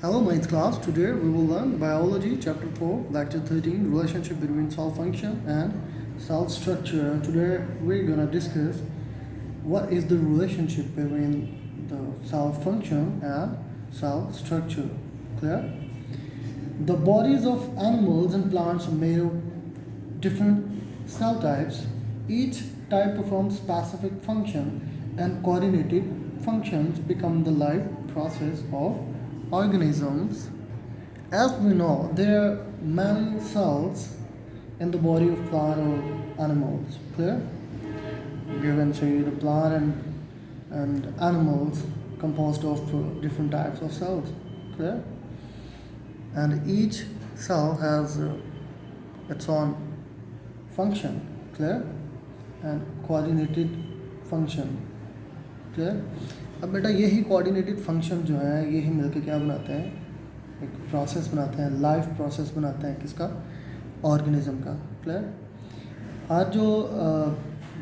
Hello, ninth class. Today we will learn Biology, Chapter 4, Lecture 13, Relationship between Cell Function and Cell Structure. Today we're gonna discuss what is the relationship between the cell function and cell structure. Clear? The bodies of animals and plants are made of different cell types. Each type performs specific function, and coordinated functions become the life process of organisms. As we know, there are many cells in the body of plant or animals. Clear? You can see the plant and animals composed of different types of cells. Clear? And each cell has its own function. Clear? And coordinated function. Clear. अब बेटा यही coordinated function जो है यही मिलके क्या बनाते हैं, एक प्रोसेस बनाते हैं, लाइफ प्रोसेस बनाते हैं किसका, ऑर्गेनिज्म का. क्लियर. आज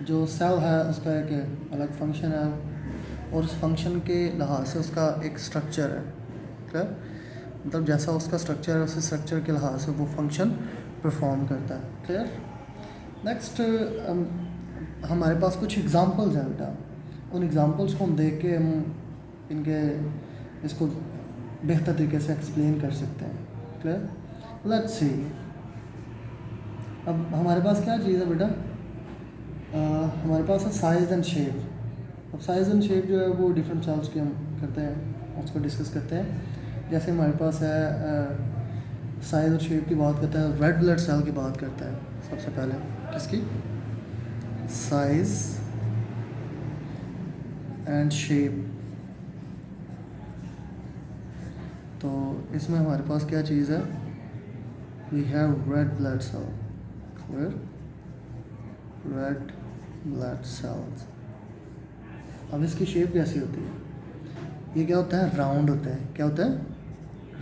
जो सेल है उसका एक अलग फंक्शन है और उस फंक्शन के लिहाज से उसका एक स्ट्रक्चर है. क्लियर. मतलब जैसा उसका स्ट्रक्चर है उसी स्ट्रक्चर के लिहाज से वो फंक्शन परफॉर्म करता है. क्लियर. नेक्स्ट हमारे पास कुछ एग्जांपल्स हैं बेटा. उन एग्जांपल्स को हम देख के हम इनके इसको बेहतर तरीके से एक्सप्लेन कर सकते हैं. क्लियर. Let's see. अब हमारे पास क्या चीज़ है बेटा, हमारे पास है साइज़ एंड शेप. अब साइज़ एंड शेप जो है वो डिफरेंट सेल्स की हम करते हैं, उसको डिस्कस करते हैं. जैसे हमारे पास है साइज़ और शेप की बात करते हैं, रेड ब्लड सेल की बात करते हैं. सबसे पहले किसकी, साइज़ एंड शेप. तो इसमें हमारे पास क्या चीज़ है, we have red blood cell. Clear. Red blood cells. अब इसकी शेप कैसी होती है, ये क्या होता है, राउंड होते हैं. क्या होता है,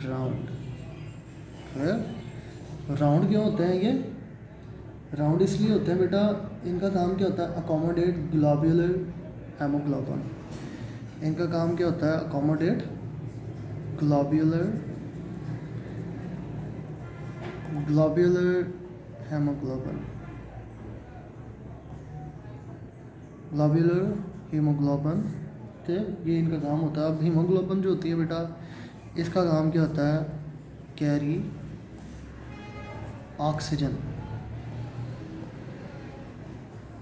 राउंड. क्लियर. राउंड क्यों होते हैं ये, राउंड इसलिए होते हैं बेटा, इनका काम क्या होता है, अकोमोडेट ग्लोब्यूलर हेमोग्लोबिन. इनका काम क्या होता है, accommodate globular haemoglobin. Globular haemoglobin के ये इनका काम होता है. अब हीमोग्लोबिन जो होती है बेटा, इसका काम क्या होता है, कैरी ऑक्सीजन.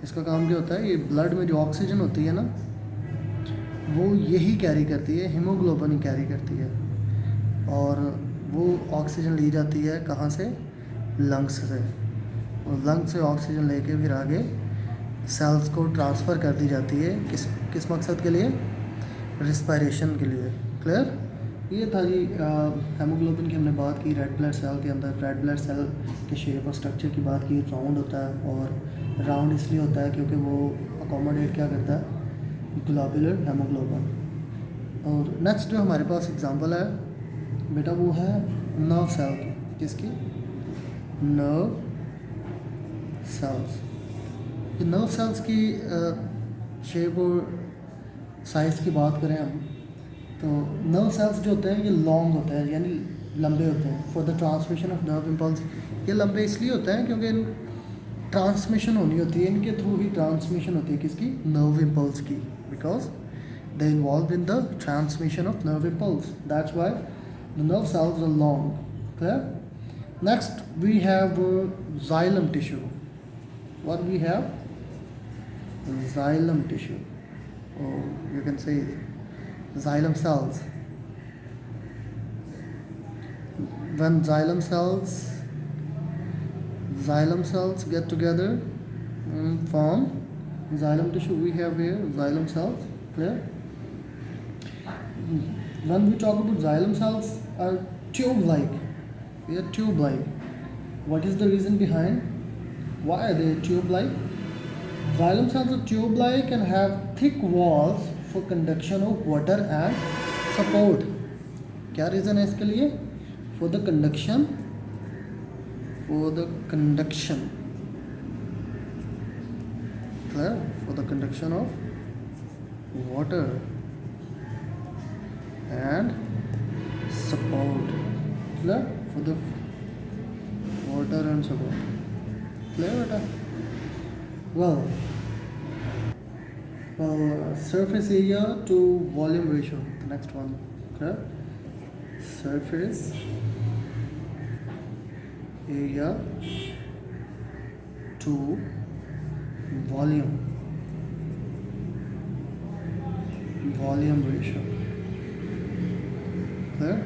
इसका काम क्या होता है, ये ब्लड में जो ऑक्सीजन होती है ना वो यही कैरी करती है, हीमोग्लोबिन ही कैरी करती है. और वो ऑक्सीजन ली जाती है कहाँ से, लंग्स से. और लंग्स से ऑक्सीजन लेके फिर आगे सेल्स को ट्रांसफ़र कर दी जाती है. किस मकसद के लिए, रिस्पायरेशन के लिए. क्लियर. ये था जी हेमोग्लोबिन की हमने बात की. रेड ब्लड सेल के अंदर रेड ब्लड सेल के शेप और स्ट्रक्चर की बात की. राउंड होता है और राउंड इसलिए होता है क्योंकि वो अकोमोडेट क्या करता है, ग्लोब्यूलर हेमोग्लोबिन. और नेक्स्ट जो हमारे पास एग्जांपल है बेटा वो है नर्व सेल की. किसकी, नर्व सेल्स. ये नर्व सेल्स की शेप और साइज़ की बात करें हम तो नर्व सेल्स जो होते हैं ये लॉन्ग होते हैं, यानी लंबे होते हैं. For the transmission of nerve impulse. ये लंबे इसलिए होते हैं क्योंकि ट्रांसमिशन होनी होती है, इनके थ्रू ही ट्रांसमिशन होती है किसकी, नर्व इम्पल्स की. Because they involve in the transmission of nerve impulse. That's why the nerve cells are long. Clear. Next we have xylem tissue. What we have, xylem tissue, or you can say xylem cells. When xylem cells get together and form xylem tissue, we have here xylem cells. Clear. When we talk about xylem cells are tube-like. They are tube-like. What is the reason behind why are they tube-like? Xylem cells are tube-like and have thick walls for conduction of water and support. क्या reason है इसके लिए, for the conduction clear, for the conduction of water and support. Clear? For the water and support. Clear beta? Well, surface area to volume ratio, the next one. Clear? Surface area to volume ratio. Clear?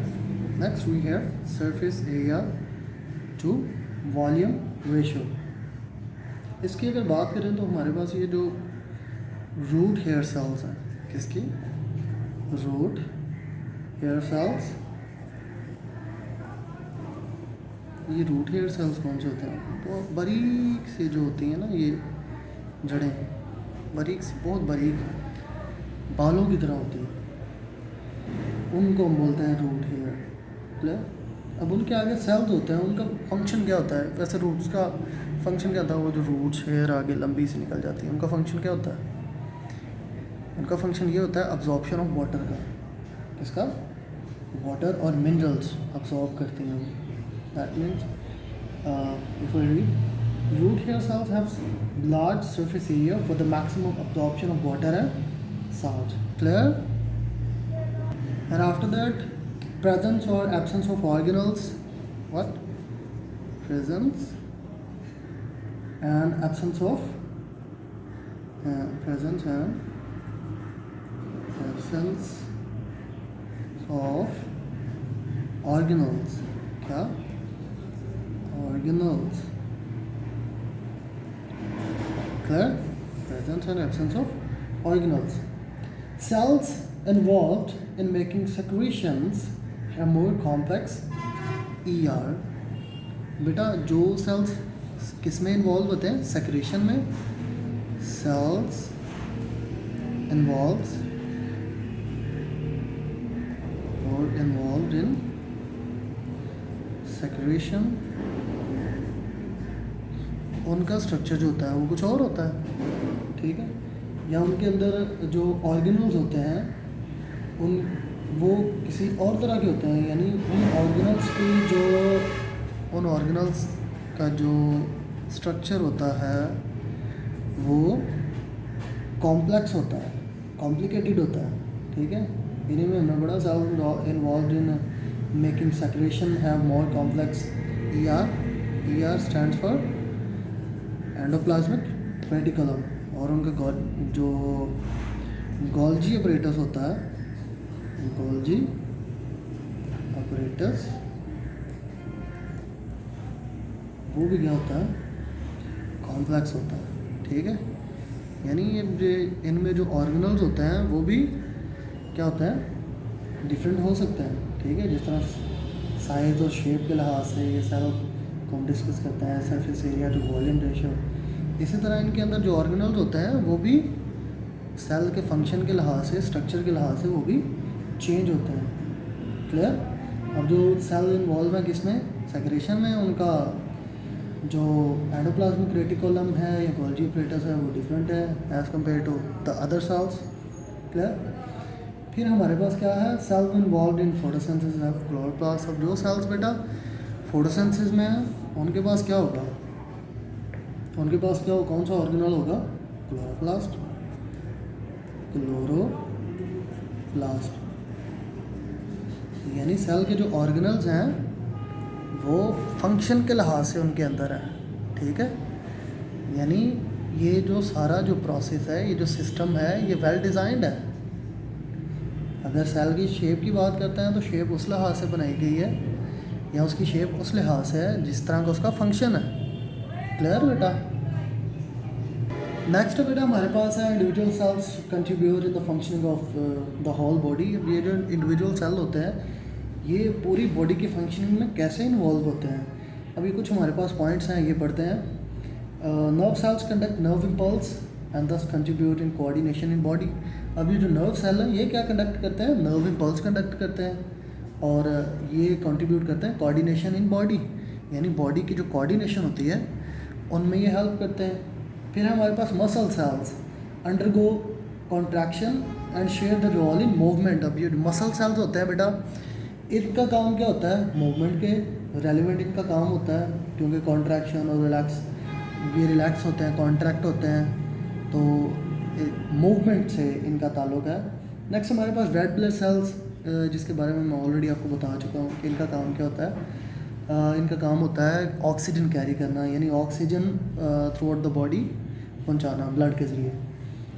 Next we have surface area to volume ratio. इसकी अगर बात करें तो हमारे पास ये जो root hair cells हैं, किसकी? Root hair cells. ये रूट हेयर सेल्स कौन से होते हैं? तो बारीक से जो होती हैं ना, ये जड़ें बारीक से, बहुत बारीक बालों की तरह होती हैं, उनको हम बोलते हैं रूट हेयर। क्लियर? अब उनके आगे सेल्स होते हैं, उनका फंक्शन क्या होता है? वैसे रूट्स का फंक्शन क्या होता है? वो जो रूट्स हेयर आगे लंबी सी निकल जाती है, उनका फंक्शन क्या होता है? उनका फंक्शन ये होता है अब्जॉर्प्शन ऑफ वाटर का। किसका? वाटर और मिनरल्स अब्जॉर्ब करती हैं। That means if we read, root hair cells have large surface area for the maximum absorption of water and salt. Clear? And after that, presence or absence of organelles. What? Presence and absence of presence and absence of organelles. क्या? Organelles. Clear? Presence and absence of organelles. Cells involved in making secretions have more complex ER. बेटा जो sales किस में involve होते हैं? Secretion में। Sales involved इन secretion, उनका structure जो होता है वो कुछ और होता है, ठीक है? या उनके अंदर जो ऑर्गेनल्स होते हैं उन वो किसी और तरह के होते हैं, यानी उन ऑर्गेनल्स का जो स्ट्रक्चर होता है वो कॉम्प्लेक्स होता है, कॉम्प्लिकेटेड होता है, ठीक है? इन्हीं में हमने बड़ा cells involve in making secretion have more complex ER stands for endoplasmic reticulum, और उनका जो गोल्जी अपरेटस होता है, गोल्जी अपरेटस, वो भी क्या होता है? कॉम्प्लेक्स होता है, ठीक है? यानी ये इनमें जो ऑर्गेनल्स होते हैं वो भी क्या होता है? डिफरेंट हो सकते हैं, ठीक है? जिस तरह साइज और शेप के लिहाज से ये सेल को हम डिस्कस करते हैं, surface area to volume ratio, इसी तरह इनके अंदर जो ऑर्गेनल्स होते हैं वो भी सेल के फंक्शन के लिहाज से, स्ट्रक्चर के लिहाज से वो भी चेंज होते हैं। क्लियर? अब जो सेल इन्वॉल्व है किसमें? सेक्रेशन में, उनका जो एंडोप्लाज्मिक रेटिकुलम है या गोल्जी अपरेटस है वो डिफरेंट है as compared to the other cells. Clear? फिर हमारे पास क्या है? Cells involve in photosynthesis of chloroplast. अब जो सेल्स बेटा फोटोसिंथेसिस में है उनके पास क्या होगा? उनके पास क्या हो, कौन सा ऑर्गेनल होगा? क्लोरोप्लास्ट। क्लोरोप्लास्ट यानी सेल के जो ऑर्गेनल्स हैं वो फंक्शन के लिहाज से उनके अंदर है, ठीक है? यानी ये जो सारा जो प्रोसेस है, ये जो सिस्टम है, ये वेल डिज़ाइंड है। अगर सेल की शेप की बात करते हैं तो शेप उस लिहाज से बनाई गई है या उसकी शेप उस लिहाज से है जिस तरह का उसका फंक्शन है। क्लियर बेटा? नेक्स्ट बेटा हमारे पास है individual cells contribute in the functioning of the whole body. अब ये जो इंडिविजुअल सेल होते हैं ये पूरी बॉडी की फंक्शनिंग में कैसे इन्वॉल्व होते हैं? अभी कुछ हमारे पास पॉइंट्स हैं, ये पढ़ते हैं। Nerve cells conduct nerve impulse and this contribute in coordination in body. अब ये जो नर्व सेल है ये क्या कंडक्ट करते हैं? नर्व इम्पल्स कंडक्ट करते हैं और ये कंट्रीब्यूट करते हैं कोऑर्डिनेशन इन बॉडी, यानी बॉडी की जो कोऑर्डिनेशन होती है उनमें ये हेल्प करते हैं। फिर हमारे पास muscle cells undergo contraction and share the role in movement. अब ये मसल सेल्स होते हैं बेटा इनका काम क्या होता है, मूवमेंट के रेलिवेंट इनका काम होता है, क्योंकि कॉन्ट्रैक्शन और रिलैक्स, ये रिलैक्स होते हैं, कॉन्ट्रैक्ट होते हैं, तो मूवमेंट से इनका ताल्लुक है। नेक्स्ट हमारे पास रेड ब्लड सेल्स, जिसके बारे में मैं ऑलरेडी आपको बता चुका हूँ कि इनका काम क्या होता है। इनका काम होता है ऑक्सीजन कैरी करना, यानी oxygen through out the body पहुँचाना ब्लड के ज़रिए।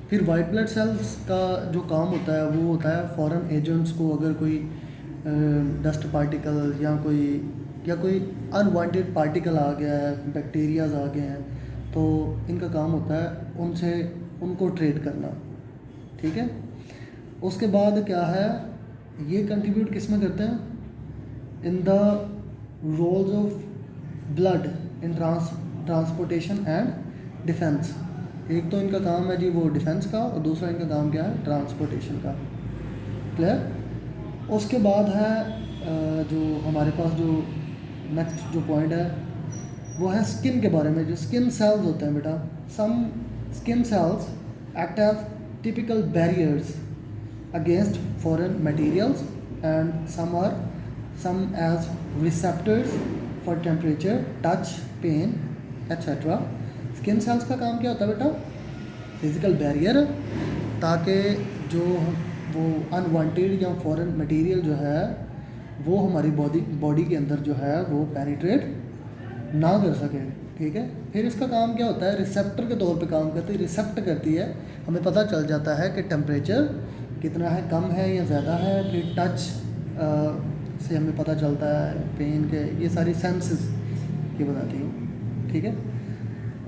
फिर वाइट ब्लड सेल्स का जो काम होता है वो होता है फॉरेन एजेंट्स को, अगर कोई डस्ट पार्टिकल या कोई अनवांटेड पार्टिकल आ गया है, बैक्टीरियाज आ गए हैं, तो इनका काम होता है उनको ट्रीट करना, ठीक है। उसके बाद क्या है, ये कंट्रीब्यूट किस में करते हैं, in the roles of blood in transportation and defence. एक तो इनका काम है जी वो डिफेंस का, और दूसरा इनका काम क्या है, ट्रांसपोर्टेशन का। क्लियर। उसके बाद है जो हमारे पास जो नेक्स्ट जो पॉइंट है वो है स्किन के बारे में। जो स्किन सेल्स होते हैं बेटा, some skin cells act as typical barriers against foreign materials and some as receptors for temperature, touch, pain, etc. Skin cells का काम क्या होता है बेटा, फिजिकल बैरियर, ताकि जो वो अनवांटेड या फॉरेन मटेरियल जो है वो हमारी बॉडी के अंदर जो है वो पेनिट्रेट ना कर सके, ठीक है। फिर इसका काम क्या होता है, रिसेप्टर के तौर पे काम करती है, रिसेप्ट करती है, हमें पता चल जाता है कि टेम्परेचर कितना है, कम है या ज़्यादा है। फिर टच से हमें पता चलता है, पेन के, ये सारी सेंसेस की बताती है, ठीक है।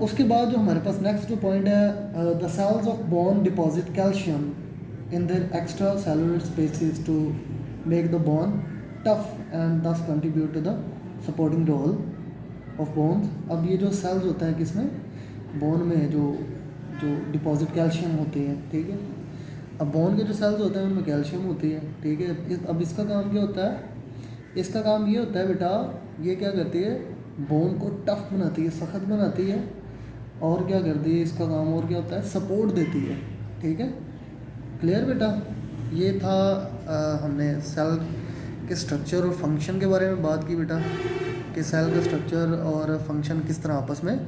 उसके बाद जो हमारे पास नेक्स्ट जो पॉइंट है, the cells of bone deposit calcium in their extra cellular spaces to make the bone tough and this contribute to the supporting role of bones. अब ये जो सेल्स होता है किसमें, बोन में, जो डिपॉजिट कैल्शियम होती है, ठीक है। अब बोन के जो सेल्स होते हैं उनमें कैल्शियम होती है, ठीक है। अब इसका काम क्या होता है, इसका काम ये होता है बेटा, ये क्या करती है, बोन को टफ बनाती है, सख्त बनाती है, और क्या करती है, इसका काम और क्या होता है, सपोर्ट देती है, ठीक है। क्लियर बेटा। ये था हमने सेल के स्ट्रक्चर और फंक्शन के बारे में बात की बेटा, कि सेल का स्ट्रक्चर और फंक्शन किस तरह आपस में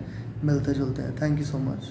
मिलते जुलते हैं। Thank you so much.